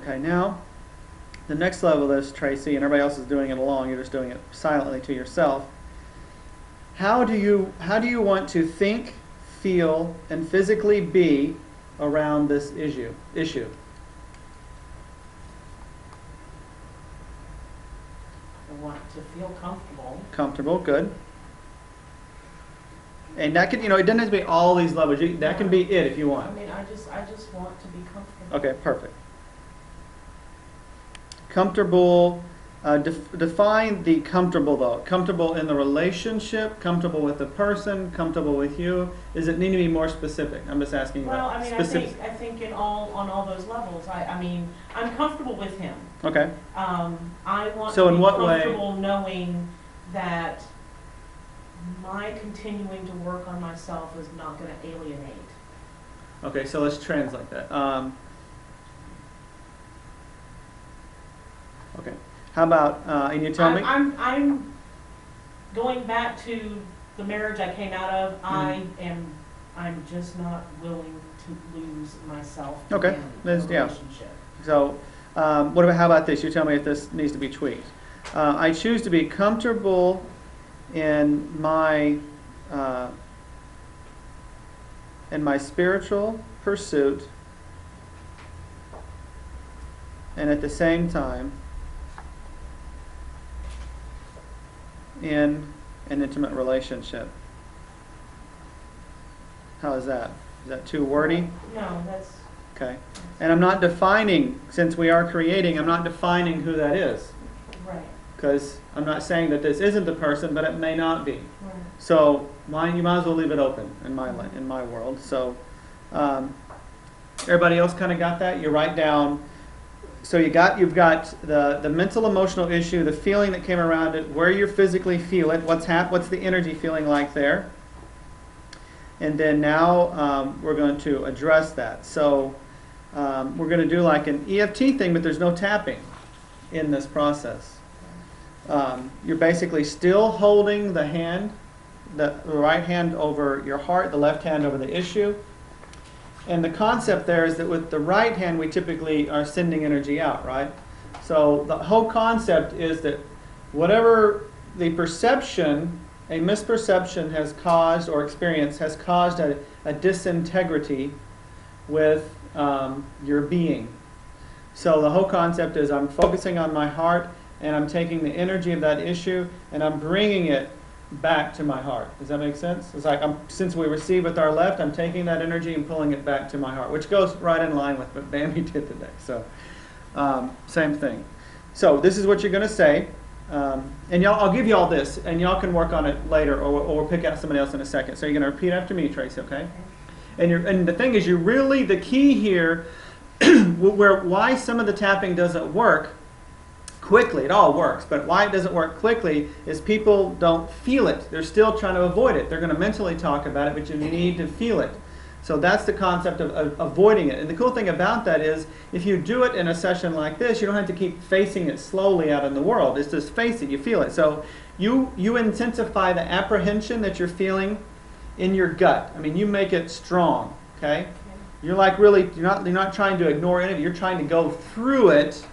Okay, now the next level of this, Tracy, and everybody else is doing it along, you're just doing it silently to yourself. How do you want to think, feel, and physically be around this issue? I want to feel comfortable. Comfortable, good. And that could, it doesn't have to be all these levels. That can be it if you want. I mean, I just want to be comfortable. Okay, perfect. Comfortable. Define the comfortable, though. Comfortable in the relationship, comfortable with the person, comfortable with you. Does it need to be more specific? I'm just asking you. Well, I mean, specific. I think on all those levels. I mean, I'm comfortable with him. Okay. I want So to in be what comfortable way? knowing that my continuing to work on myself is not going to alienate. Okay, so let's translate that. Okay. How about, and you tell me? I'm going back to the marriage I came out of. Mm-hmm. I'm just not willing to lose myself. Okay. In a relationship. So, how about this? You tell me if this needs to be tweaked. I choose to be comfortable in my spiritual pursuit, and at the same time in an intimate relationship. How is that? Is that too wordy? No, that's... Okay. And I'm not defining, since we are creating, I'm not defining who that is. Right. Because I'm not saying that this isn't the person, but it may not be. Right. So you might as well leave it open in my world. So everybody else kind of got that? You write down. So you've got the mental emotional issue, the feeling that came around it, where you physically feel it, what's the energy feeling like there, and then now we're going to address that. So we're going to do like an EFT thing, but there's no tapping in this process. You're basically still holding the hand, the right hand over your heart, the left hand over the issue. And the concept there is that with the right hand, we typically are sending energy out, right? So the whole concept is that whatever the perception, a misperception has caused, or experience has caused a disintegrity with your being. So the whole concept is I'm focusing on my heart, and I'm taking the energy of that issue, and I'm bringing it back to my heart. Does that make sense? It's like since we receive with our left, I'm taking that energy and pulling it back to my heart, which goes right in line with what Bambi did today. So same thing. So this is what you're going to say. And I'll give you all this, and y'all can work on it later, or we'll pick out somebody else in a second. So you're going to repeat after me, Tracy, okay? And the thing is, the key here, why some of the tapping doesn't work quickly, it all works, but why it doesn't work quickly is people don't feel it. They're still trying to avoid it. They're going to mentally talk about it, but you need to feel it. So that's the concept of avoiding it. And the cool thing about that is, if you do it in a session like this, you don't have to keep facing it slowly out in the world. It's just face it, you feel it. So you intensify the apprehension that you're feeling in your gut. I mean, you make it strong, okay? You're like really, you're not trying to ignore any of it. You're trying to go through it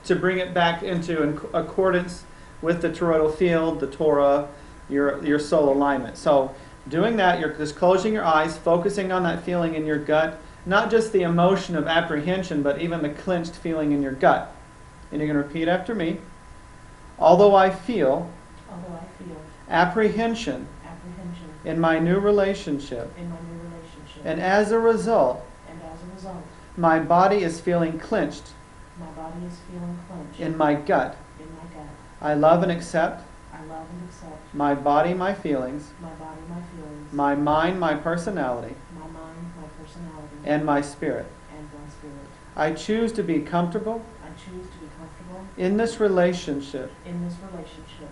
to bring it back into accordance with the toroidal field, the Torah, your soul alignment. So doing that, you're just closing your eyes, focusing on that feeling in your gut, not just the emotion of apprehension, but even the clenched feeling in your gut. And you're going to repeat after me. Although I feel apprehension in my new relationship, and as a result, my body is feeling clenched in my gut. I love and accept my body, my feelings, my mind, my personality, and my spirit. I choose to be comfortable in this relationship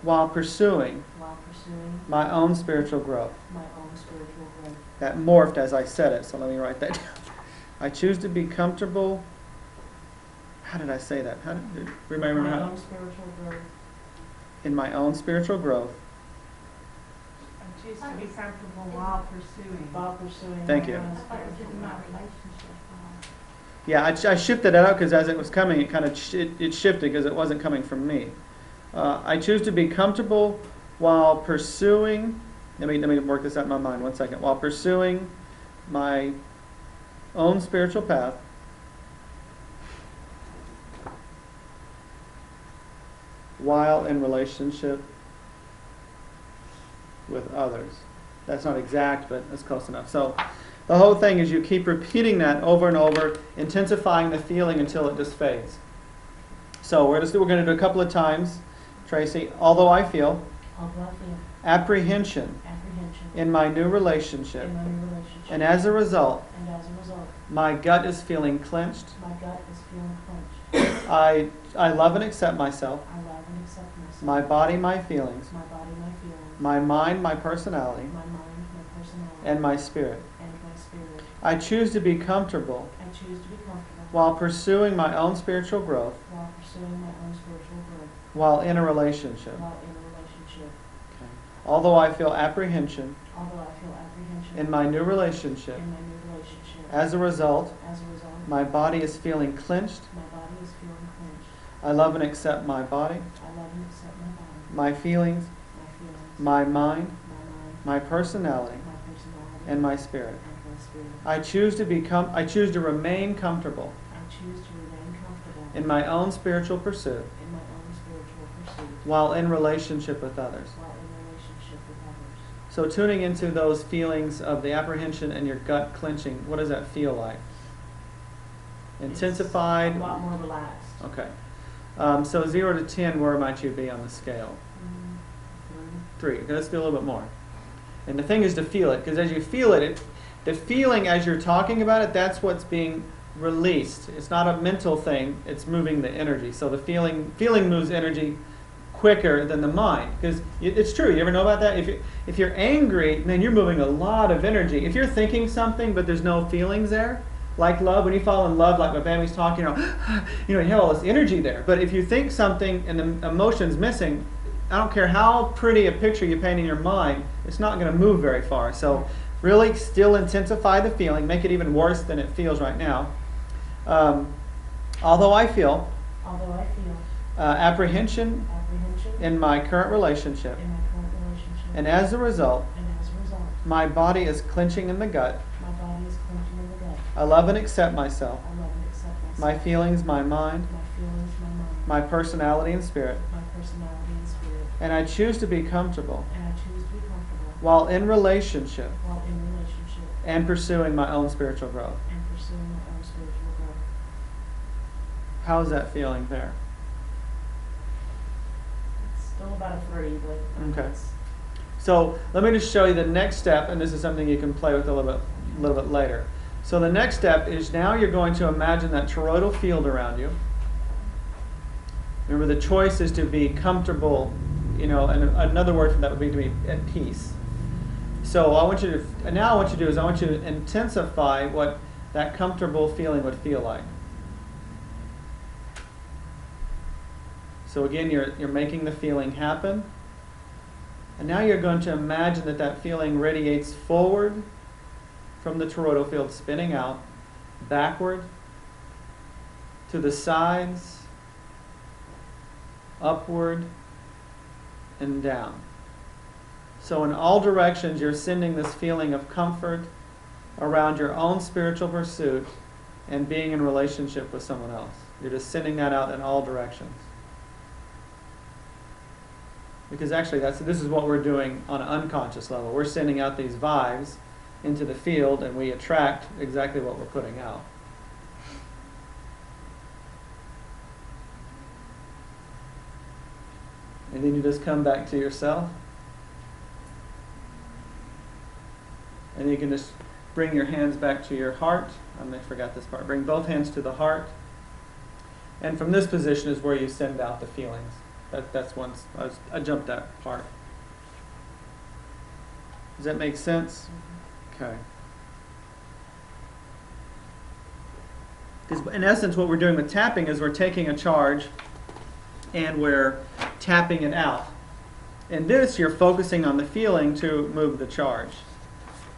while pursuing my own spiritual growth. That morphed as I said it, so let me write that down. I choose to be comfortable. How did I say that? Remember my how? own spiritual growth. In my own spiritual growth. I choose to be comfortable while pursuing. Thank you. Yeah, I shifted it out because as it was coming, it kind of it shifted because it wasn't coming from me. I choose to be comfortable while pursuing. Let me work this out in my mind. 1 second. While pursuing my own spiritual path, while in relationship with others. That's not exact, but that's close enough. So the whole thing is you keep repeating that over and over, intensifying the feeling until it just fades. So we're going to do a couple of times, Tracy. Although I feel apprehension in my new relationship, and as a result, my gut is feeling clenched. I love and accept myself. My body, my feelings. My mind, my personality. And my spirit. I choose to be comfortable while pursuing my own spiritual growth while in a relationship. Okay. Although I feel apprehension in my new relationship, as a result, my body is feeling clenched. I love and accept my body, my feelings, my mind, my personality, and my spirit. I choose to remain comfortable in my own spiritual pursuit while in relationship with others. So tuning into those feelings of the apprehension and your gut clenching, what does that feel like? Intensified? A lot more relaxed. Okay. So 0 to 10, where might you be on the scale? 3. Okay, let's do a little bit more. And the thing is to feel it, because as you feel it, the feeling as you're talking about it, that's what's being released. It's not a mental thing, it's moving the energy. So the feeling moves energy quicker than the mind. Because it's true, you ever know about that? If you're angry, then you're moving a lot of energy. If you're thinking something but there's no feelings there, like love, when you fall in love, like my family's talking, you have all this energy there. But if you think something and the emotion's missing, I don't care how pretty a picture you paint in your mind, it's not going to move very far. So really still intensify the feeling, make it even worse than it feels right now. Although I feel apprehension in my current relationship, and as a result, my body is clenching in the gut. I love and accept myself, my feelings, my mind, my personality and spirit. And I choose to be comfortable while in relationship and pursuing my own spiritual growth. How's that feeling there? It's still about a 3, but okay. So let me just show you the next step, and this is something you can play with a little bit later. So the next step is now you're going to imagine that toroidal field around you. Remember, the choice is to be comfortable, and another word for that would be to be at peace. So now what I want you to do is I want you to intensify what that comfortable feeling would feel like. So again, you're making the feeling happen. And now you're going to imagine that feeling radiates forward from the toroidal field, spinning out, backward, to the sides, upward, and down. So in all directions, you're sending this feeling of comfort around your own spiritual pursuit and being in relationship with someone else. You're just sending that out in all directions. Because actually, this is what we're doing on an unconscious level. We're sending out these vibes into the field, and we attract exactly what we're putting out. And then you just come back to yourself. And you can just bring your hands back to your heart. I forgot this part. Bring both hands to the heart. And from this position is where you send out the feelings. That's once I jumped that part. Does that make sense? Okay. Because in essence, what we're doing with tapping is we're taking a charge and we're tapping it out. In this, you're focusing on the feeling to move the charge.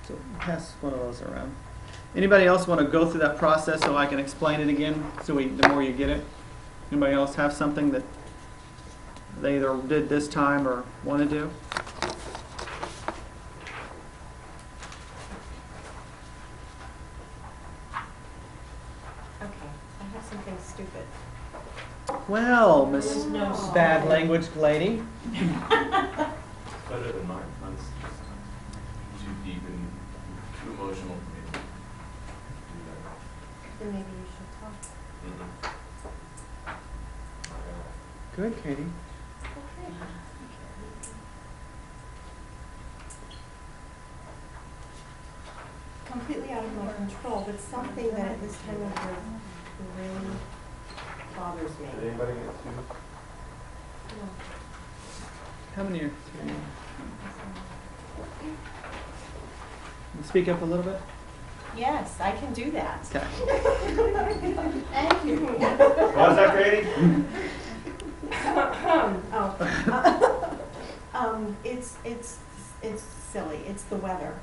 So pass one of those around. Anybody else want to go through that process so I can explain it again? So the more you get it. Anybody else have something that they either did this time or want to do? Okay, I have something stupid. Well, Miss No. Bad Language Lady. Better than mine. Mine's too deep and too emotional for me to do that. Then maybe you should talk. Good, Katie. Okay. Completely out of my control, but something that at this time of year really bothers me. Did anybody get two? No. How many are three? Speak up a little bit. Yes, I can do that. Okay. Thank you. What was that, Grady? It's silly. It's the weather.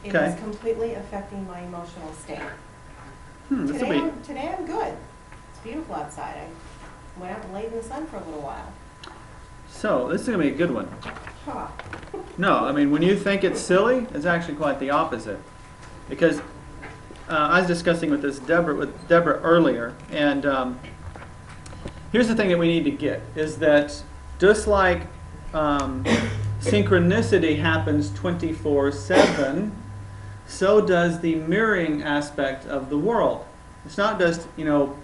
It Okay. is completely affecting my emotional state. This will be. Today I'm good. It's beautiful outside. I went out and laid in the sun for a little while. So this is going to be a good one. Huh. No, I mean when you think it's silly, it's actually quite the opposite. Because I was discussing with Deborah earlier, and here's the thing that we need to get is that just like synchronicity happens 24/7, so does the mirroring aspect of the world. It's not just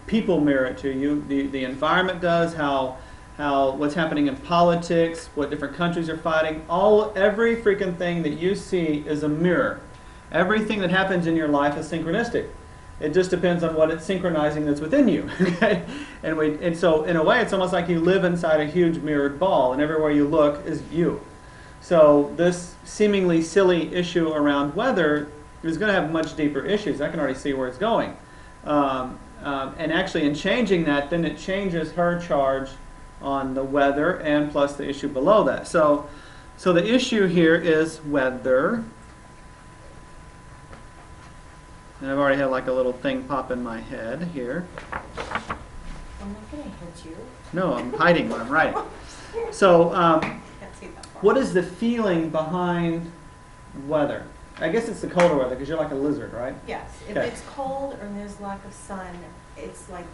people mirror it to you. The environment does, how what's happening in politics, what different countries are fighting. Every freaking thing that you see is a mirror. Everything that happens in your life is synchronistic. It just depends on what it's synchronizing that's within you. Okay, and so in a way, it's almost like you live inside a huge mirrored ball, and everywhere you look is you. So this seemingly silly issue around weather is going to have much deeper issues. I can already see where it's going. And actually, in changing that, then it changes her charge on the weather and plus the issue below that. So the issue here is weather. And I've already had like a little thing pop in my head here. I'm not going to hit you. No, I'm hiding what I'm writing. So Can't see that far. what is the feeling behind weather? I guess it's the colder weather because you're like a lizard, right? Yes. If Okay. it's cold or there's lack of sun, it's like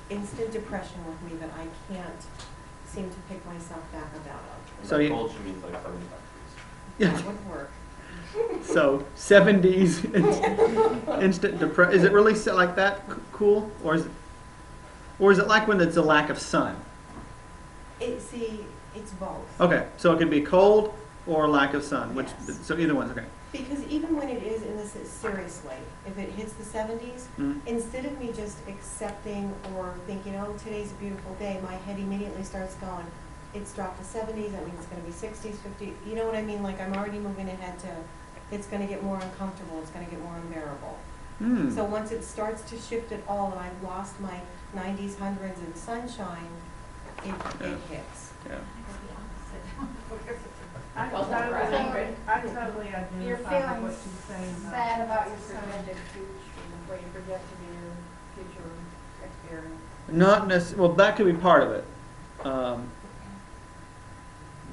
instant depression with me that I can't seem to pick myself back about it. So By you- cold, she means like 75 Yeah. That would work. So 70s, instant depression. Is it really like that cool, or is it like when it's a lack of sun? It's both. Okay, so it could be cold or lack of sun, which Yes. so either one's okay. Because even when it is in this seriously, if it hits the 70s, Mhm. instead of me just accepting or thinking, oh, today's a beautiful day, my head immediately starts going, it's dropped to 70s, that means it's going to be 60s, 50s. You know what I mean? Like I'm already moving ahead to, it's going to get more uncomfortable, it's going to get more unbearable. Hmm. So once it starts to shift at all, and I've lost my 90s, 100s, and sunshine, it hits. Yeah. I Well, totally, right. I totally identify You're with feeling what she's saying. sad about your projected future, what you project to be your future experience. Not necessarily. Well, that could be part of it.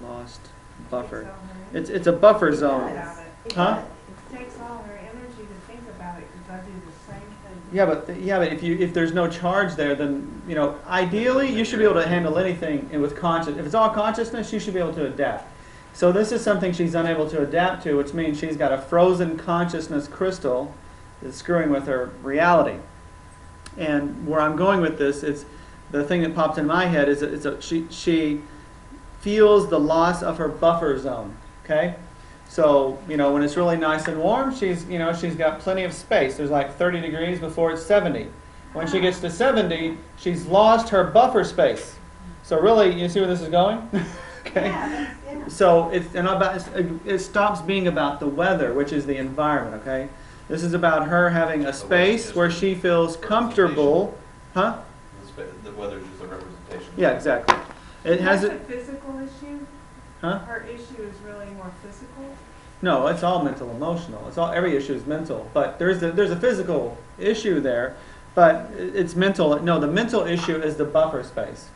Lost buffer. It's a buffer zone. About it. It Huh? does. It takes all her energy to think about it because I do the same thing. Yeah, but if there's no charge there, then ideally you should be able to handle anything with conscious. If it's all consciousness, you should be able to adapt. So this is something she's unable to adapt to, which means she's got a frozen consciousness crystal that's screwing with her reality. And where I'm going with this, it's the thing that popped in my head is she feels the loss of her buffer zone. Okay, so when it's really nice and warm, she's got plenty of space. There's like 30 degrees before it's 70. When she gets to 70, she's lost her buffer space. So really, you see where this is going? Okay. Yeah. So it stops being about the weather, which is the environment. Okay. This is about her having a space where she feels comfortable. Huh? The weather's just a representation. Yeah, exactly. It has That's it. a physical issue. Huh? Her issue is really more physical. No, it's all mental, emotional. It's all, every issue is mental, but there's a physical issue there, but it's mental. No, the mental issue is the buffer space.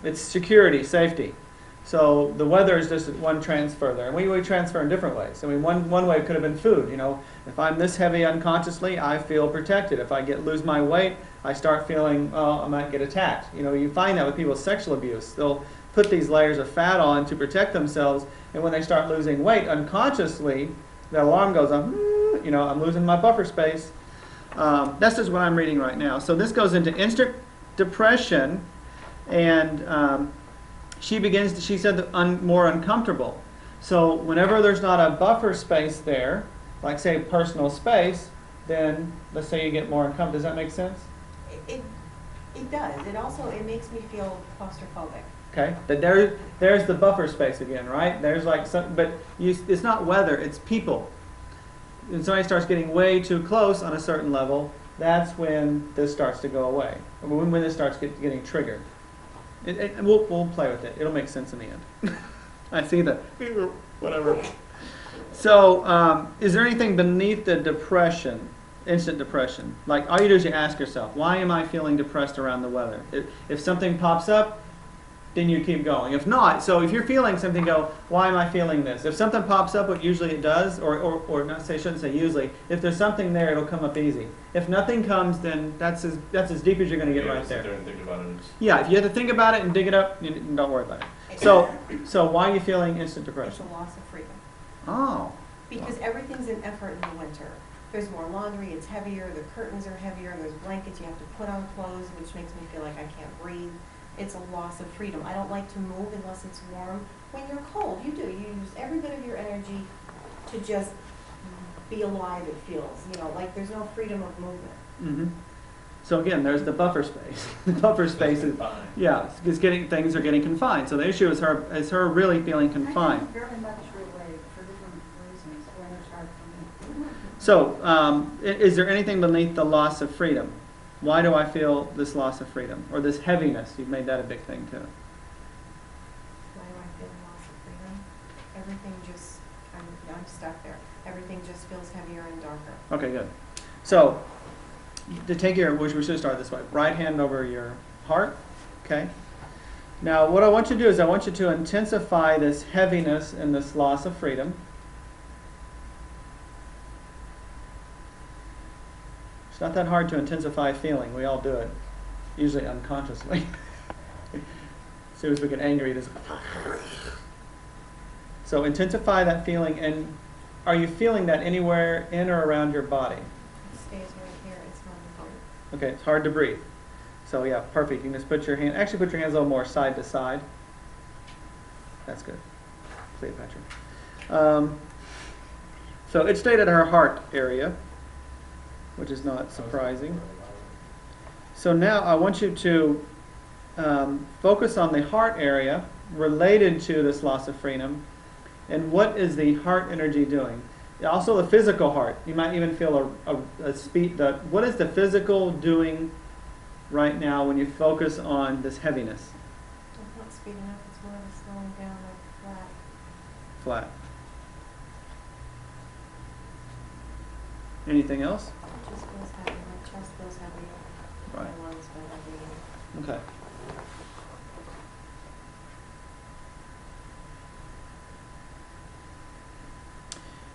It's security, safety. So the weather is just one transfer there, and we transfer in different ways. I mean, one way could have been food. You know, if I'm this heavy unconsciously, I feel protected. If I lose my weight, I start feeling, oh, I might get attacked. You know, you find that with people with sexual abuse. They'll put these layers of fat on to protect themselves, and when they start losing weight unconsciously, the alarm goes on. You know, I'm losing my buffer space. That's just what I'm reading right now. So this goes into instant depression, and she said more uncomfortable. So whenever there's not a buffer space there, like say personal space, then let's say you get more uncomfortable. Does that make sense? It does. It also, it makes me feel claustrophobic. Okay, but there's the buffer space again, right? There's like some, but it's not weather, it's people. When somebody starts getting way too close on a certain level, that's when this starts to go away. When this starts getting triggered. We'll play with it. It'll make sense in the end. I see that. Whatever. So, is there anything beneath the depression, instant depression? Like, all you do is you ask yourself, why am I feeling depressed around the weather? If something pops up, then you keep going. If not, so if you're feeling something, go, why am I feeling this? If something pops up, what usually it does, or not say, shouldn't say usually, if there's something there, it'll come up easy. If nothing comes, then that's as deep as you're going to get right there. Sit there and think about it. Yeah, if you have to think about it and dig it up, don't worry about it. So why are you feeling instant It's depression? a loss of freedom. Oh. Because everything's an effort in the winter. There's more laundry, it's heavier, the curtains are heavier, there's blankets, you have to put on clothes, which makes me feel like I can't breathe. It's a loss of freedom. I don't like to move unless it's warm. When you're cold, you do. You use every bit of your energy to just be alive, it feels. You know, like there's no freedom of movement. Mm-hmm. So again, there's the buffer space. The buffer space is, yeah, it's things are getting confined. So the issue is her really feeling confined. I very much relate for different reasons when it's hard for me. So is there anything beneath the loss of freedom? Why do I feel this loss of freedom? Or this heaviness? You've made that a big thing too. Why do I feel loss of freedom? Everything just, I'm stuck there. Everything just feels heavier and darker. Okay, good. So, to take we should start this way. Right hand over your heart, okay? Now, what I want you to do is I want you to intensify this heaviness and this loss of freedom. It's not that hard to intensify a feeling. We all do it, usually unconsciously. As soon as we get angry, it is. So intensify that feeling, and are you feeling that anywhere in or around your body? It stays right here. It's not the heart. Okay, it's hard to breathe. So yeah, perfect. You can just put your hands a little more side to side. That's good. Cleopatra. So it stayed at her heart area, which is not surprising. So now I want you to focus on the heart area related to this loss of freedom. And what is the heart energy doing? Also the physical heart. You might even feel a speed. What is the physical doing right now when you focus on this heaviness? It's not speeding up. It's more of a slowing down, like flat. Flat. Anything else? It just feels heavy. My chest feels heavy. Right. My lungs feel heavy. Okay.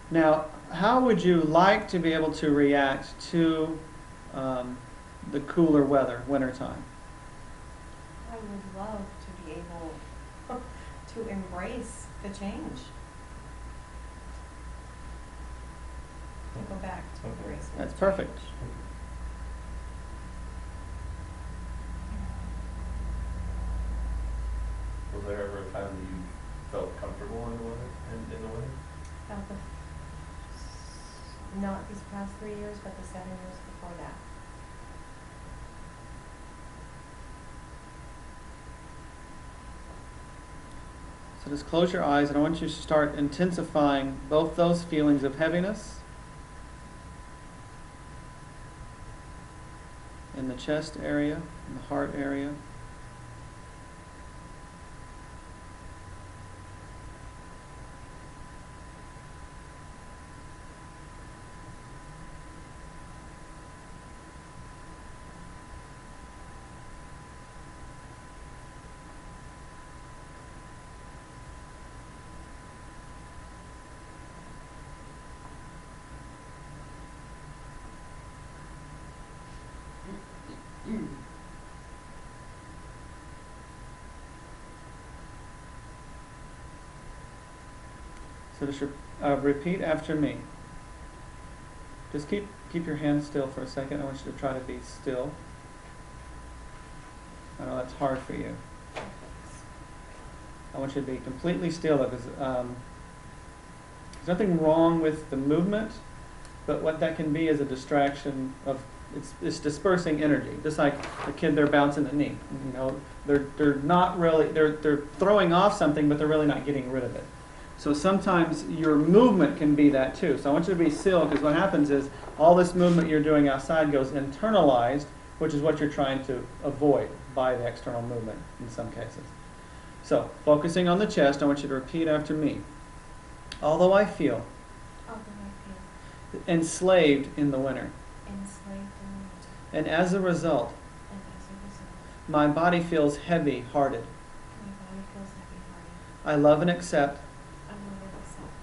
Now, how would you like to be able to react to the cooler weather, wintertime? I would love to be able to embrace the change. To go back to embrace it. That's perfect. Was there ever a time that you felt comfortable in the winter? In the winter? Not these past 3 years, but the 7 years before that. So just close your eyes, and I want you to start intensifying both those feelings of heaviness in the chest area, in the heart area. So just repeat after me. Just keep your hands still for a second. I want you to try to be still. I know that's hard for you. I want you to be completely still because there's nothing wrong with the movement, but what that can be is a distraction of it's dispersing energy. Just like a kid, they're bouncing the knee. You know, they're not really they're throwing off something, but they're really not getting rid of it. So sometimes your movement can be that too. So I want you to be still because what happens is all this movement you're doing outside goes internalized, which is what you're trying to avoid by the external movement in some cases. So focusing on the chest, I want you to repeat after me. Although I feel enslaved in the winter, and as a result, my body feels heavy-hearted. I love and accept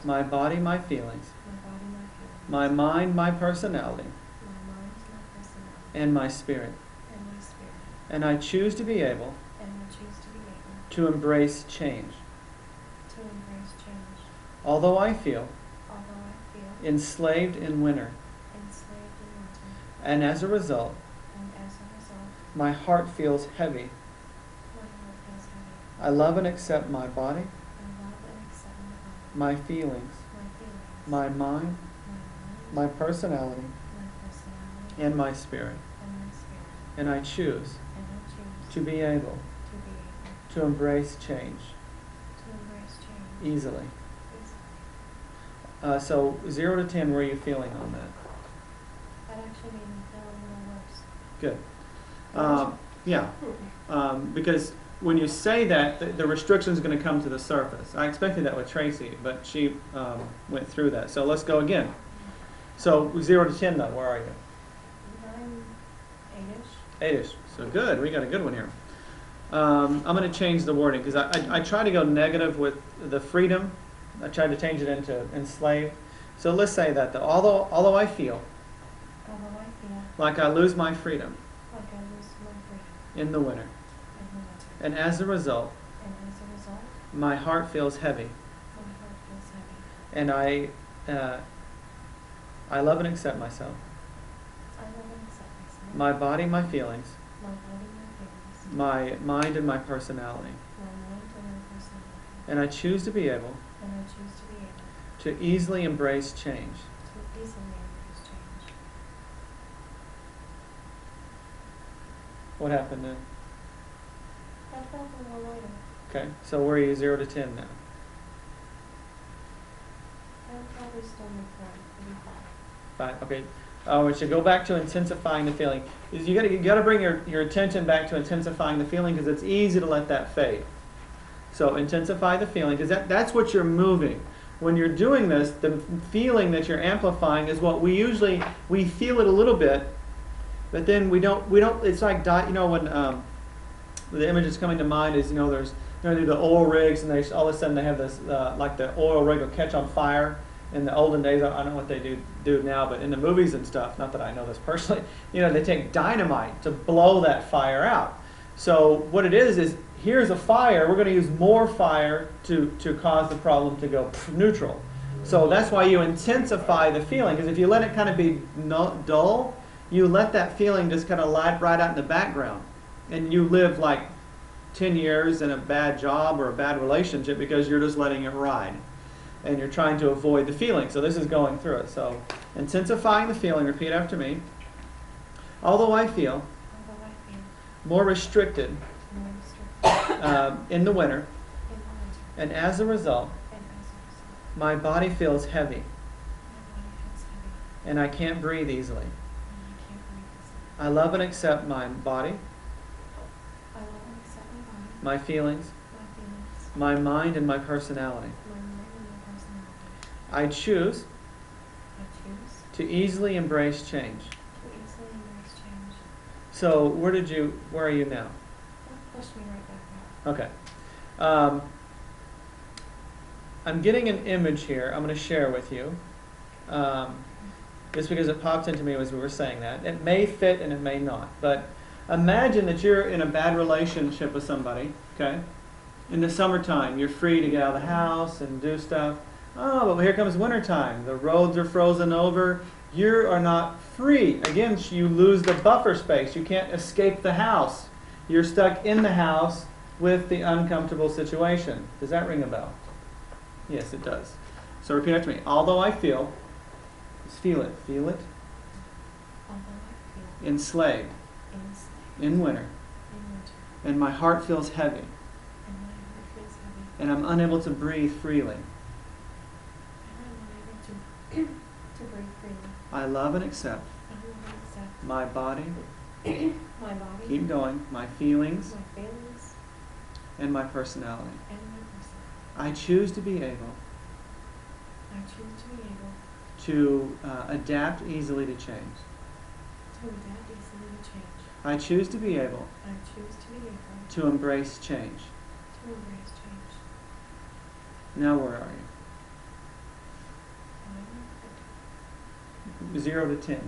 my body, my feelings, my mind, my personality, and my spirit. And I choose to be able to embrace change. Although I feel enslaved in winter, and as a result, my heart feels heavy. I love and accept my body, my feelings, my mind, my personality, and my spirit. And I choose to be able to embrace change easily. So 0 to 10, where are you feeling on that? That actually made me feel a little worse. Good. Yeah. Because when you say that, the restriction is going to come to the surface. I expected that with Tracy, but she went through that. So let's go again. So 0 to 10, though, where are you? I'm 8-ish. 8-ish. So good. We got a good one here. I'm going to change the wording because I try to go negative with the freedom. I tried to change it into enslaved. So let's say that, though. Although I feel like I lose my freedom in the winter, and as a result, my heart feels heavy, and I love and accept myself, my body, my feelings, my mind, and my personality, and I choose to be able to easily embrace change. What happened then? That felt a little lighter. Okay, so where are you 0 to 10 now? I'm probably still in maybe 5. 5. Okay. We should go back to intensifying the feeling. You got to bring your attention back to intensifying the feeling because it's easy to let that fade. So intensify the feeling because that's what you're moving. When you're doing this, the feeling that you're amplifying is what we feel it a little bit, but then we don't. It's like when the image that's coming to mind is there's the oil rigs and all of a sudden they have this like the oil rig will catch on fire. In the olden days, I don't know what they do now, but in the movies and stuff, not that I know this personally, they take dynamite to blow that fire out. So what it is here's a fire, we're going to use more fire to cause the problem to go neutral. So that's why you intensify the feeling, because if you let it kind of be dull, you let that feeling just kind of lie right out in the background. And you live like 10 years in a bad job or a bad relationship because you're just letting it ride. And you're trying to avoid the feeling. So this is going through it. So intensifying the feeling, repeat after me. Although I feel more restricted in the winter, and as a result, my body feels heavy, and I can't breathe easily. I love and accept my body, my feelings, my mind, and my personality. I choose to easily embrace change. So where are you now? Push me right back Okay. out. I'm getting an image here I'm going to share with you. Just because it popped into me as we were saying that. It may fit and it may not. But Imagine that you're in a bad relationship with somebody, okay? In the summertime, you're free to get out of the house and do stuff. Oh, but here comes wintertime. The roads are frozen over. You are not free. Again, you lose the buffer space. You can't escape the house. You're stuck in the house with the uncomfortable situation. Does that ring a bell? Yes, it does. So repeat after me. Although I feel, just feel it, Although I feel enslaved enslaved in winter, in winter, and my heart feels heavy, and my heart feels heavy, and I'm unable to breathe freely. and I'm unable to breathe freely, I love and accept I will accept my body, my body, keep going, my feelings, my feelings, and my personality. and my personality. I choose to be able I choose to be able to adapt easily to change. to adapt easily to change. I choose to be able I choose to be able to embrace change. to embrace change. Now where are you? 0 to 10.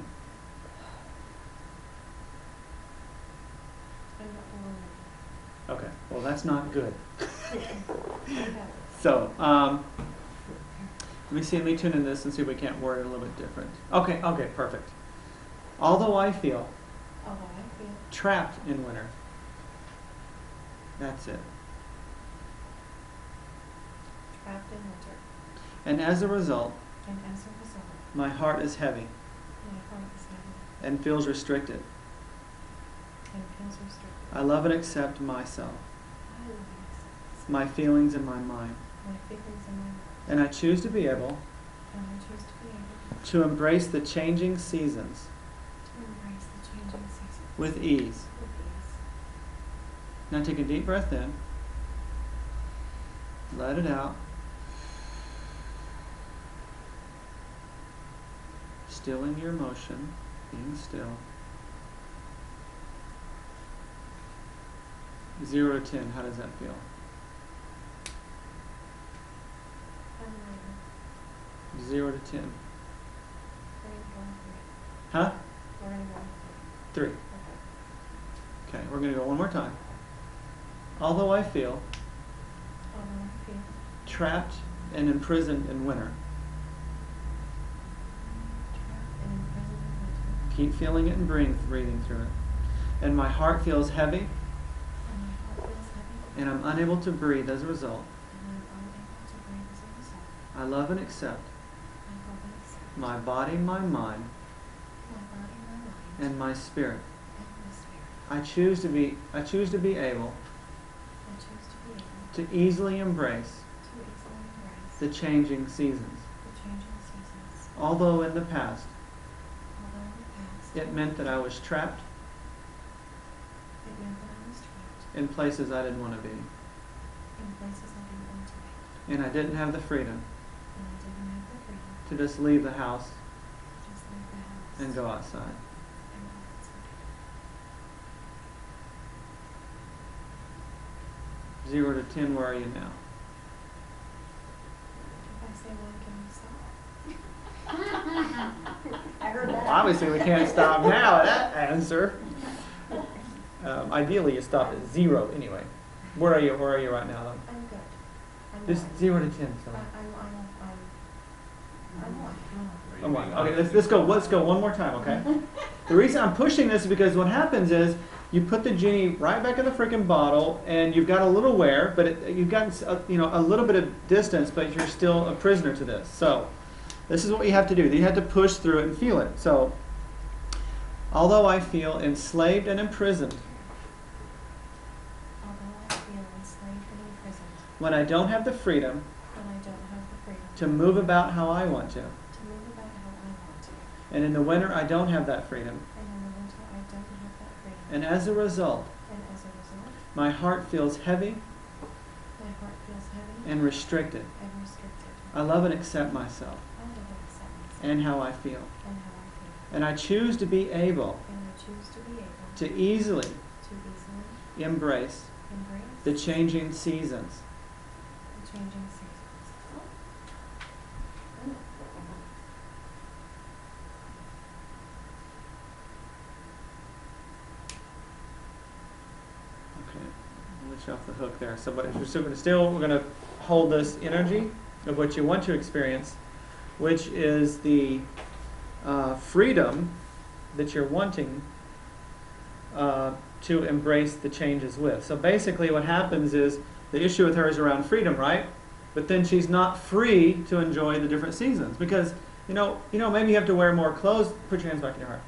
I'm not Okay, well that's not good. alone. So, let me tune in this and see if we can't word it a little bit different. Okay, perfect. Although I feel Although I feel trapped in winter. That's it. trapped in winter, And as a result, and as a result, my heart is heavy my heart is heavy and feels restricted. and feels restricted. I love and accept myself, I will accept my feelings and my mind. my feelings and my mind, And I choose to be able and I choose to be able to embrace the changing seasons to embrace the changing seasons with ease. with ease. Now take a deep breath in. Let it out. Stilling your emotion, being still. 0 to 10, how does that feel? I'm ready. 0 to 10. We're gonna go with three. Huh? We're gonna go with 3. three. Okay. Okay, we're going to go one more time. Although I feel Although I feel trapped and imprisoned in winter, trapped and imprisoned in winter, keep feeling it and breathing through it. And my heart feels heavy, and my heart feels heavy, and I'm unable to breathe as a result. and I'm unable to breathe as a result. I love and accept I love and accept my body, my mind, my body, my mind, and my spirit. and my spirit. I choose to be able I choose to be able to easily embrace to easily embrace the changing seasons. the changing seasons. Although in the past Although in the past, it meant that I was trapped it meant that I was trapped in places I didn't want to be, in places I didn't want to be, and I didn't have the freedom and I didn't have the freedom to just leave the house to just leave the house and go outside. and go outside. 0 to 10, where are you now? If I say one, can you stop? I heard that. Well, obviously we can't stop now at that answer. Ideally you stop at 0 anyway. Where are you right now though? I'm good. I'm Just one. 0 to 10. So. I'm one. I'm one. Okay, let's go one more time, okay? The reason I'm pushing this is because what happens is you put the genie right back in the freaking bottle, and you've got a little wear, but you've gotten a little bit of distance, but you're still a prisoner to this. So this is what you have to do. You have to push through it and feel it. So although I feel enslaved and imprisoned Although I feel enslaved and imprisoned, when I don't have the freedom when I don't have the freedom to move about how I want to, to move about how I want to, and in the winter I don't have that freedom, and in the winter I don't have that freedom, and as a result, and as a result, my heart feels heavy my heart feels heavy and restricted. and restricted. I love and accept myself I love and accept myself and how I feel. and how I feel, And I choose to be able and I choose to be able to easily to easily embrace embrace the changing seasons. the changing seasons. let you off the hook there. So, but we're going to hold this energy of what you want to experience, which is the freedom that you're wanting to embrace the changes with. So basically what happens is the issue with her is around freedom, right? But then she's not free to enjoy the different seasons because, maybe you have to wear more clothes. Put your hands back in your heart.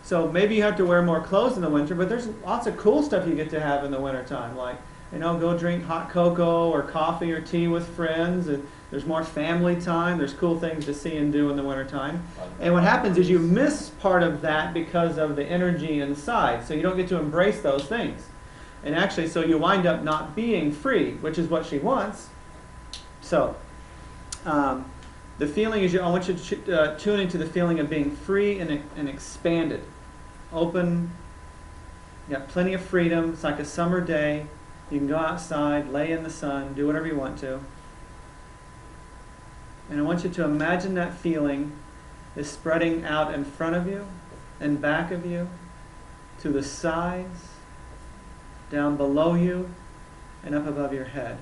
So maybe you have to wear more clothes in the winter, but there's lots of cool stuff you get to have in the wintertime, like, go drink hot cocoa or coffee or tea with friends. And there's more family time. There's cool things to see and do in the wintertime. And what happens is you miss part of that because of the energy inside. So you don't get to embrace those things. And actually, so you wind up not being free, which is what she wants. So the feeling is, I want you to tune into the feeling of being free and expanded. Open, you got plenty of freedom. It's like a summer day. You can go outside, lay in the sun, do whatever you want to. And I want you to imagine that feeling is spreading out in front of you and back of you, to the sides, down below you, and up above your head.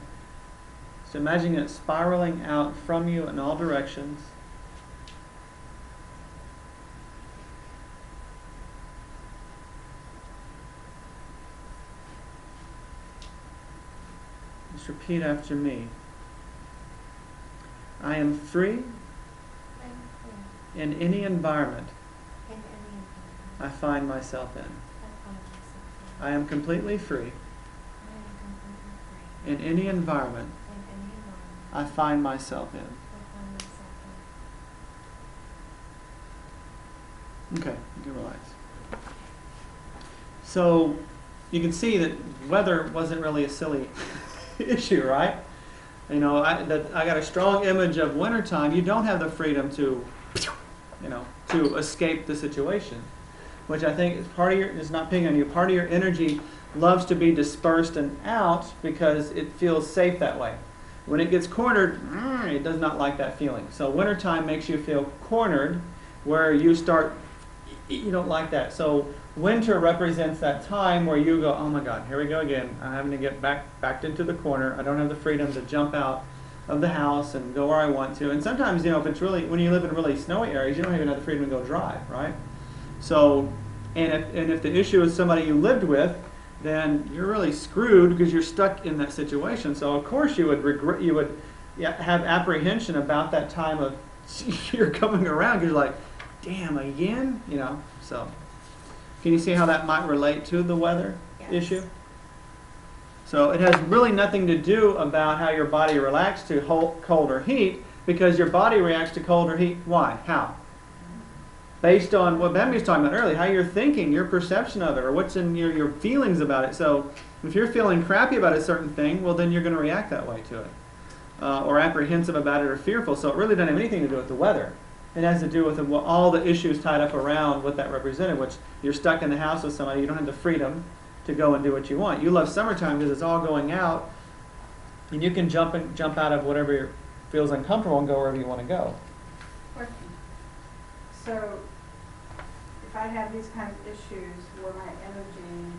So imagine it spiraling out from you in all directions. Just repeat after me. I am free in any environment I find myself in. I am completely free in any environment I find myself in. Okay, you can relax. So you can see that weather wasn't really a silly issue, right? I got a strong image of wintertime. You don't have the freedom to escape the situation, which I think is part of it's not picking on you. Part of your energy loves to be dispersed and out because it feels safe that way. When it gets cornered, it does not like that feeling. So wintertime makes you feel cornered, where you don't like that. So winter represents that time where you go, oh my God, here we go again. I'm having to get backed into the corner. I don't have the freedom to jump out of the house and go where I want to. And sometimes, if it's really, when you live in really snowy areas, you don't even have the freedom to go drive, right? So, and if the issue is somebody you lived with, then you're really screwed because you're stuck in that situation. So of course you would have apprehension about that time of you're coming around because you're like, damn, again? So can you see how that might relate to the weather issue? So it has really nothing to do about how your body reacts to cold or heat, because your body reacts to cold or heat. Why? How? Based on what Bambi was talking about earlier, how you're thinking, your perception of it, or what's in your feelings about it. So if you're feeling crappy about a certain thing, well, then you're going to react that way to it. Or apprehensive about it or fearful. So it really doesn't have anything to do with the weather. It has to do with all the issues tied up around what that represented, which you're stuck in the house with somebody, you don't have the freedom to go and do what you want. You love summertime because it's all going out, and you can jump out of whatever feels uncomfortable and go wherever you want to go. Question. So, if I have these kind of issues where my energy,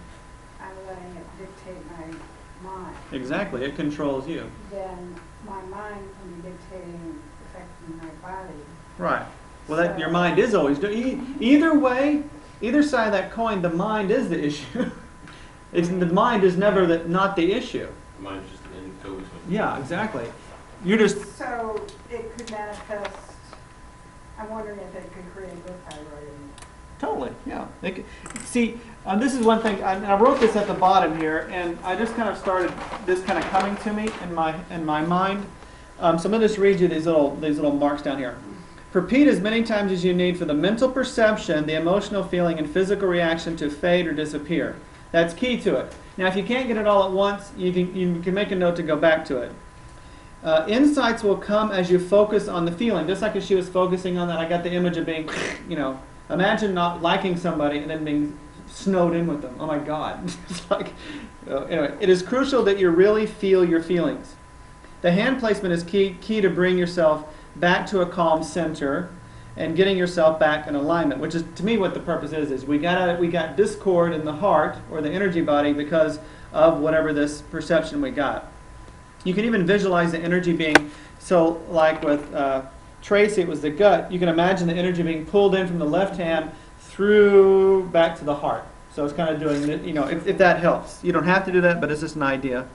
I'm letting it dictate my mind, Exactly, it controls you. then my mind can be dictating, affecting my body. Right. Well, your mind is always either way, either side of that coin. The mind is the issue. The mind is never not the issue. The mind's just an go-between. Yeah, exactly. You just So it could manifest. I'm wondering if it could create both thyroid and. totally, yeah. See, this is one thing. I wrote this at the bottom here, and I just kind of started this kind of coming to me in my mind. So I'm going to just read you these little marks down here. Repeat as many times as you need for the mental perception, the emotional feeling, and physical reaction to fade or disappear. That's key to it. Now, if you can't get it all at once, you can make a note to go back to it. Insights will come as you focus on the feeling. Just like as she was focusing on that, I got the image of being, imagine not liking somebody and then being snowed in with them. Oh my God. It's like, anyway, it is crucial that you really feel your feelings. The hand placement is key to bring yourself back to a calm center and getting yourself back in alignment, which is, to me, what the purpose is we got discord in the heart or the energy body because of whatever this perception we got. You can even visualize the energy being, so like with Tracy, it was the gut. You can imagine the energy being pulled in from the left hand through back to the heart. So it's kind of doing, if that helps. You don't have to do that, but it's just an idea.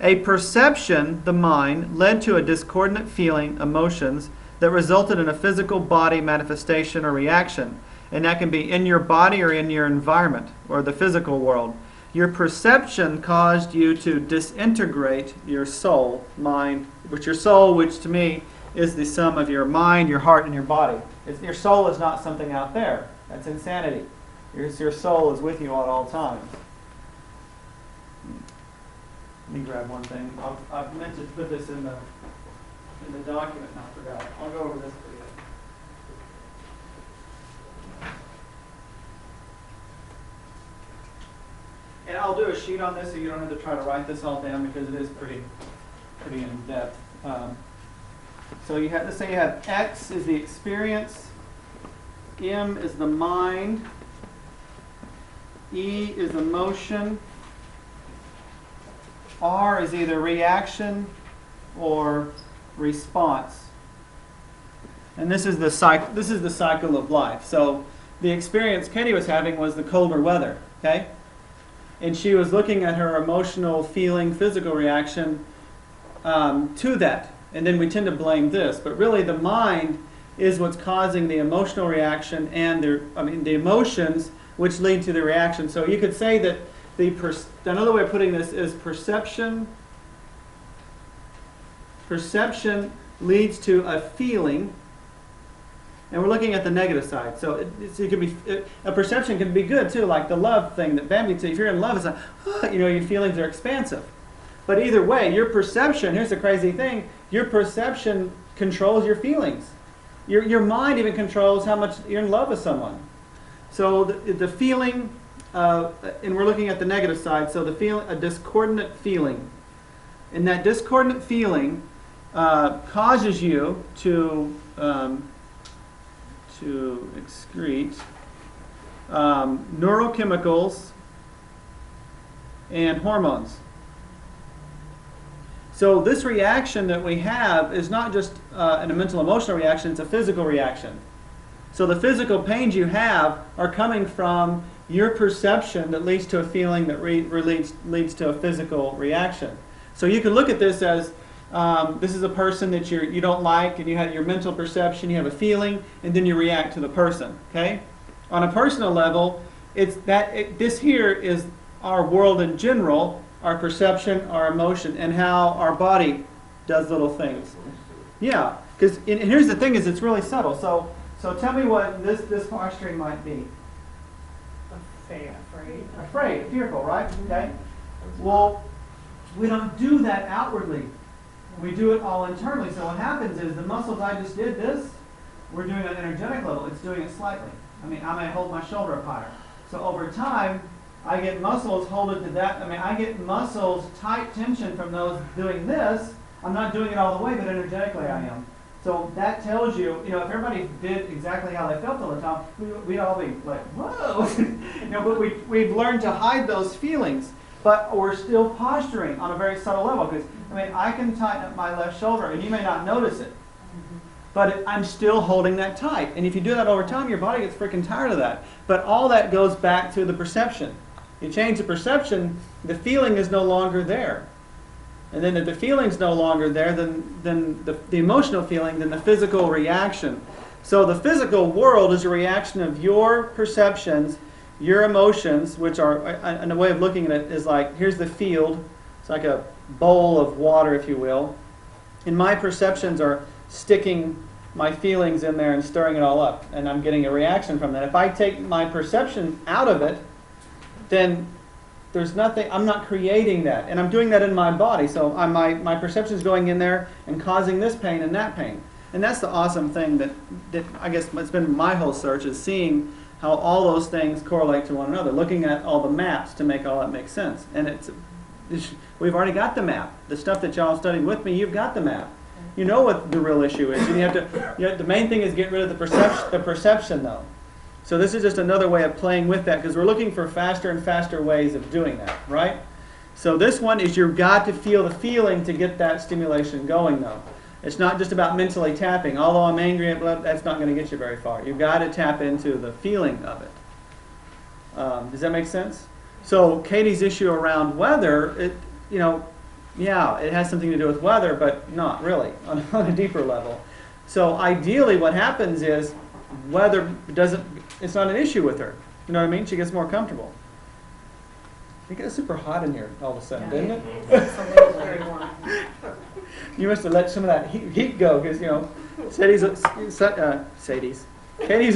A perception, the mind, led to a discordant feeling, emotions, that resulted in a physical body manifestation or reaction. And that can be in your body or in your environment or the physical world. Your perception caused you to disintegrate your soul, mind, which your soul, which to me is the sum of your mind, your heart, and your body. Your soul is not something out there. That's insanity. Your soul is with you at all times. Let me grab one thing. I meant to put this in the document and I forgot. I'll go over this for you. And I'll do a sheet on this so you don't have to try to write this all down because it is pretty in depth. So you have, let's say you have X is the experience, M is the mind, E is emotion, R is either reaction or response. And this is the cycle. This is the cycle of life. So the experience Katie was having was the colder weather. Okay, and she was looking at her emotional, feeling, physical reaction to that. And then we tend to blame this, but really the mind is what's causing the emotional reaction and the emotions which lead to the reaction. So you could say that another way of putting this is perception. Perception leads to a feeling, and we're looking at the negative side. So it can be a perception can be good too, like the love thing that Bambi said. If you're in love, it's like your feelings are expansive. But either way, your perception. Here's the crazy thing: your perception controls your feelings. Your mind even controls how much you're in love with someone. So the feeling, and we're looking at the negative side. So the feeling, a discordant feeling, and that discordant feeling causes you to excrete neurochemicals and hormones. So this reaction that we have is not just a mental emotional reaction, it's a physical reaction. So the physical pains you have are coming from your perception that leads to a feeling that leads to a physical reaction. So you can look at this as this is a person that you don't like, and you have your mental perception, you have a feeling, and then you react to the person. Okay? On a personal level, this here is our world in general, our perception, our emotion, and how our body does little things. Yeah, because here's the thing: is it's really subtle. So tell me what this posturing might be. Afraid, fearful, right? Okay. Well, we don't do that outwardly. We do it all internally. So what happens is the muscles I just did this, we're doing it on an energetic level. It's doing it slightly. I may hold my shoulder up higher. So over time, I get muscles holding to that. I get muscles, tight tension from those doing this. I'm not doing it all the way, but energetically I am. So that tells you, if everybody did exactly how they felt all the time, we'd all be like, whoa. But we've learned to hide those feelings. But we're still posturing on a very subtle level. Because, I can tighten up my left shoulder, and you may not notice it. But I'm still holding that tight. And if you do that over time, your body gets freaking tired of that. But all that goes back to the perception. You change the perception, the feeling is no longer there. And then if the feeling's no longer there, then the emotional feeling, then the physical reaction. So the physical world is a reaction of your perceptions, your emotions, which are, and a way of looking at it is like, here's the field. It's like a bowl of water, if you will. And my perceptions are sticking my feelings in there and stirring it all up. And I'm getting a reaction from that. If I take my perception out of it, then there's nothing, I'm not creating that. And I'm doing that in my body. So my perception is going in there and causing this pain and that pain. And that's the awesome thing that I guess it's been my whole search, is seeing how all those things correlate to one another, looking at all the maps to make all that make sense. And we've already got the map. The stuff that y'all studied with me, you've got the map. You know what the real issue is. And the main thing is get rid of the perception though. So this is just another way of playing with that, because we're looking for faster and faster ways of doing that, right? So this one is you've got to feel the feeling to get that stimulation going, though. It's not just about mentally tapping. Although I'm angry at blood, that's not going to get you very far. You've got to tap into the feeling of it. Does that make sense? So Katie's issue around weather, yeah, it has something to do with weather, but not really on a deeper level. So ideally what happens is weather it's not an issue with her. You know what I mean? She gets more comfortable. It got super hot in here all of a sudden, didn't it? It's a little very warm. You must have let some of that heat go, because, Katie's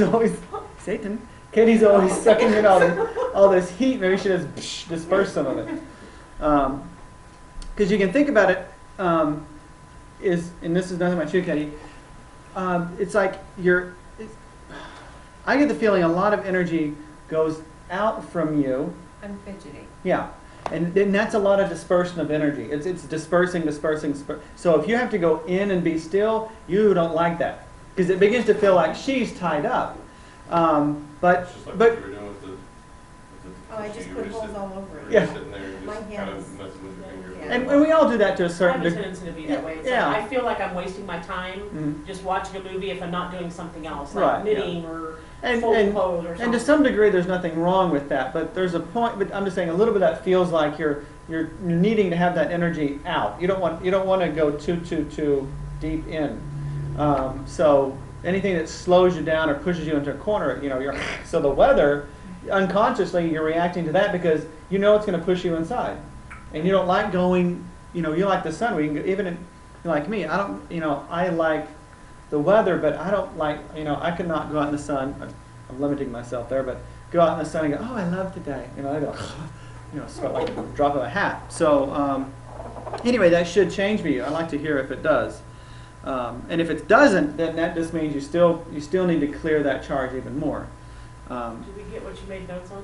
always, Satan, Katie's always sucking in all this heat. Maybe she just disperse some of it. Because you can think about it, and this is nothing about you, Katie, it's like I get the feeling a lot of energy goes out from you. I'm fidgety. Yeah. And then that's a lot of dispersion of energy. It's dispersing. So if you have to go in and be still, you don't like that. Because it begins to feel like she's tied up. But It's just like what you were doing with the Oh, I just you put were holes sitting- all over it. you were Yeah. sitting there and My just kind hands. of messing with your finger. Yeah. and we all do that to a I certain have a degree. tendency to be that way. It's Yeah. like I feel like I'm wasting my time Mhm. just watching a movie if I'm not doing something else, like Right, knitting or And, folding and, clothes or something. and to some degree, there's nothing wrong with that. But there's a point. But I'm just saying, a little bit of that feels like you're needing to have that energy out. You don't want to go too deep in. So anything that slows you down or pushes you into a corner, so the weather, unconsciously you're reacting to that because you know it's going to push you inside, and you don't like going. You like the sun. We can go, even like me. I don't. I like the weather, but I don't like. I could not go out in the sun. I'm limiting myself there, but go out in the sun and go, oh, I love today. I go, sweat like a drop of a hat. So anyway, that should change me. I'd like to hear if it does. And if it doesn't, then that just means you still need to clear that charge even more. Did we get what you made notes on?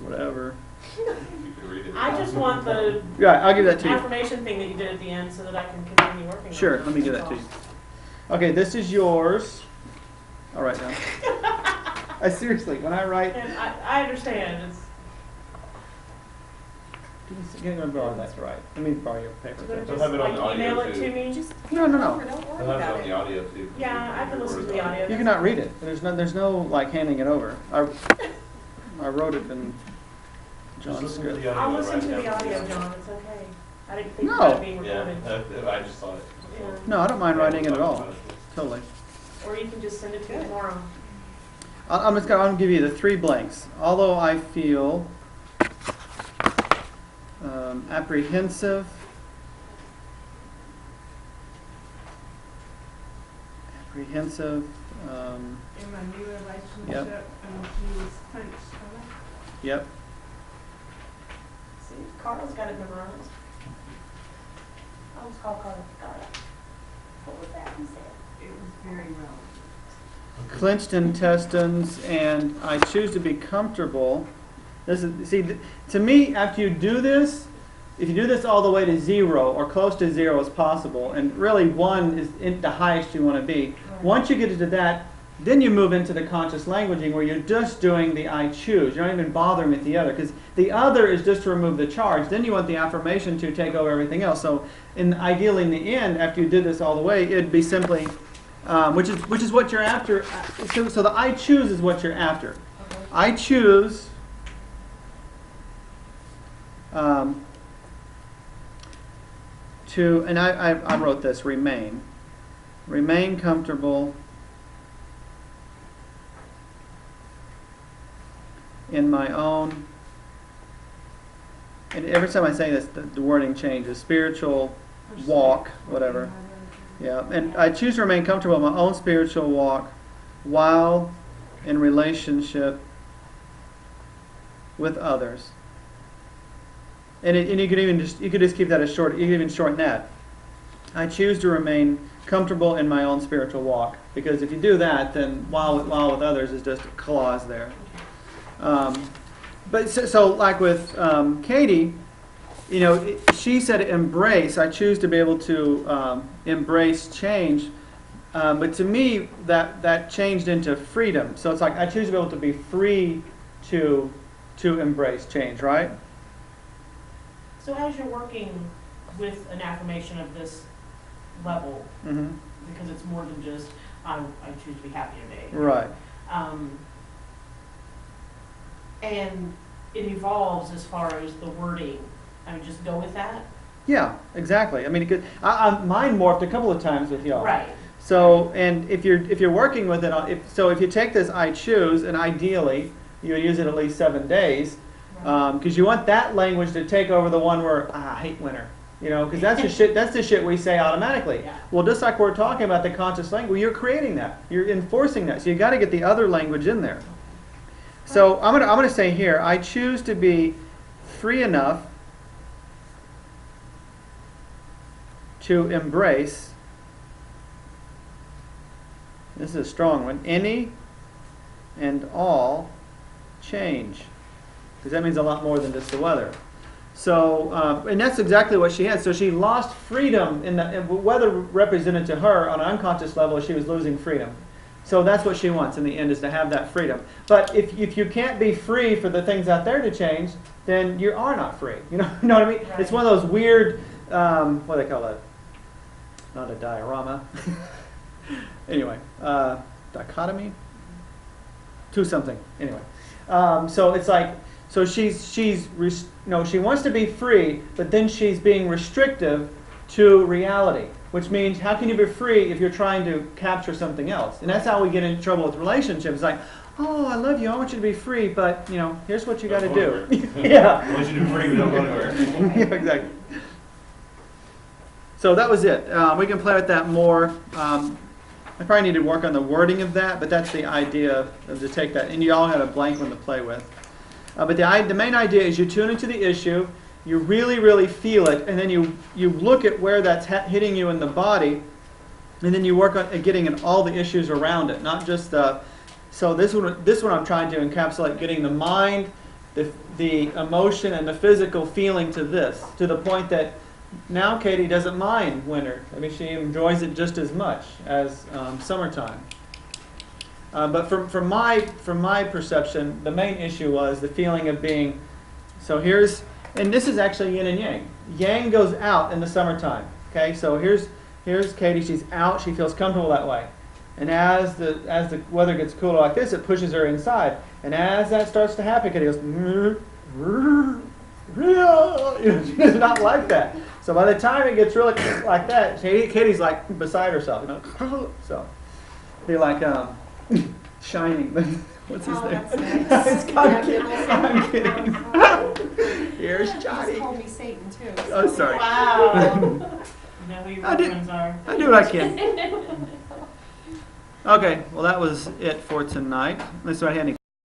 Whatever. You can read it. I just want the Yeah, I'll give that to you. affirmation thing that you did at the end so that I can continue working on it. Sure, let me give that to you. Okay, this is yours. All right now. Seriously, when I write, And I understand. It's give me a borrow that right. Let me borrow your paper. gonna They'll just have it on like the audio, email it too. to me. Just No. don't They'll worry have it about on the it. audio too. Yeah, I can listen to the audio. You cannot read it. There's no like handing it over. I wrote it in Just John's listen to script. the audio. I'll and listen to write the down audio, notes. John. It's okay. I didn't think No. about it being Yeah, recorded. I just saw it. Yeah. No, I don't mind writing it at all. Totally. Or you can just send it to me tomorrow. I'm gonna give you the 3 blanks. Although I feel apprehensive, In my new relationship, and she was clenched. Yep. See, Carl's got it memorized. I'll just call Carl. What was that he said? It was very relevant. Clenched intestines, and I choose to be comfortable. To me, after you do this, if you do this all the way to 0 or close to 0 as possible, and really 1 is the highest you want to be. Right. Once you get into that, then you move into the conscious languaging where you're just doing the I choose. You're not even bothering with the other, because the other is just to remove the charge. Then you want the affirmation to take over everything else. So, ideally, in the end, after you did this all the way, it'd be simply, which is what you're after. So the I choose is what you're after. Okay. I choose to, and I wrote this, remain comfortable in my own, and every time I say this, the wording changes, spiritual walk, whatever. Yeah, and I choose to remain comfortable in my own spiritual walk while in relationship with others. And you could just keep that as short. You could even shorten that. I choose to remain comfortable in my own spiritual walk, because if you do that, then while with others is just a clause there. But so like with Katie, she said embrace. I choose to be able to embrace change. But to me, that changed into freedom. So it's like I choose to be able to be free to embrace change, right? So as you're working with an affirmation of this level, Mm-hmm. because it's more than just, I choose to be happy today. Right. And it evolves as far as the wording. I mean, just go with that. Yeah, exactly. I mean, it could, mine morphed a couple of times with y'all. Right. So, and if you're working with it, if you take this I choose, and ideally you use it at least 7 days, because you want that language to take over the one where I hate winter. You know, because that's the shit. That's the shit we say automatically. Yeah. Well, just like we're talking about the conscious language, you're creating that. You're enforcing that. So you got to get the other language in there. So I'm gonna say here, I choose to be free enough to embrace. This is a strong one. Any and all change, because that means a lot more than just the weather. So, and that's exactly what she had. So she lost freedom in the weather represented to her on an unconscious level. She was losing freedom. So that's what she wants in the end, is to have that freedom. But if you can't be free for the things out there to change, then you are not free. You know what I mean? Right. It's one of those weird, what do they call that? Not a diorama. Anyway, dichotomy? To something. Anyway. So it's like, so she wants to be free, but then she's being restrictive to reality, which means how can you be free if you're trying to capture something else? And that's how we get in trouble with relationships. It's like, oh, I love you, I want you to be free, but here's what you got to do. Yeah. I want you to be free, but don't go anywhere. Yeah, exactly. So that was it. We can play with that more. I probably need to work on the wording of that, but that's the idea of to take that. And you all had a blank one to play with. But the main idea is you tune into the issue, you really, really feel it, and then you look at where that's hitting you in the body, and then you work on getting in all the issues around it, not just the. So this one I'm trying to encapsulate getting the mind, the emotion, and the physical feeling to this, to the point that now Katie doesn't mind winter. I mean, she enjoys it just as much as summertime. But from my perception, the main issue was the feeling of being. So and this is actually yin and yang. Yang goes out in the summertime. Okay, so here's Katie. She's out. She feels comfortable that way. And as the weather gets cooler like this, it pushes her inside. And as that starts to happen, Katie goes. She does not like that. So by the time it gets really like that, Katie's like beside herself. So be like Shining. What's his name? That's nice. It's I'm kidding. Here's He Johnny. just called me Satan too. Oh, sorry. Wow. You know who your I do- friends are. I do what I can. Okay, well that was it for tonight. Unless I had any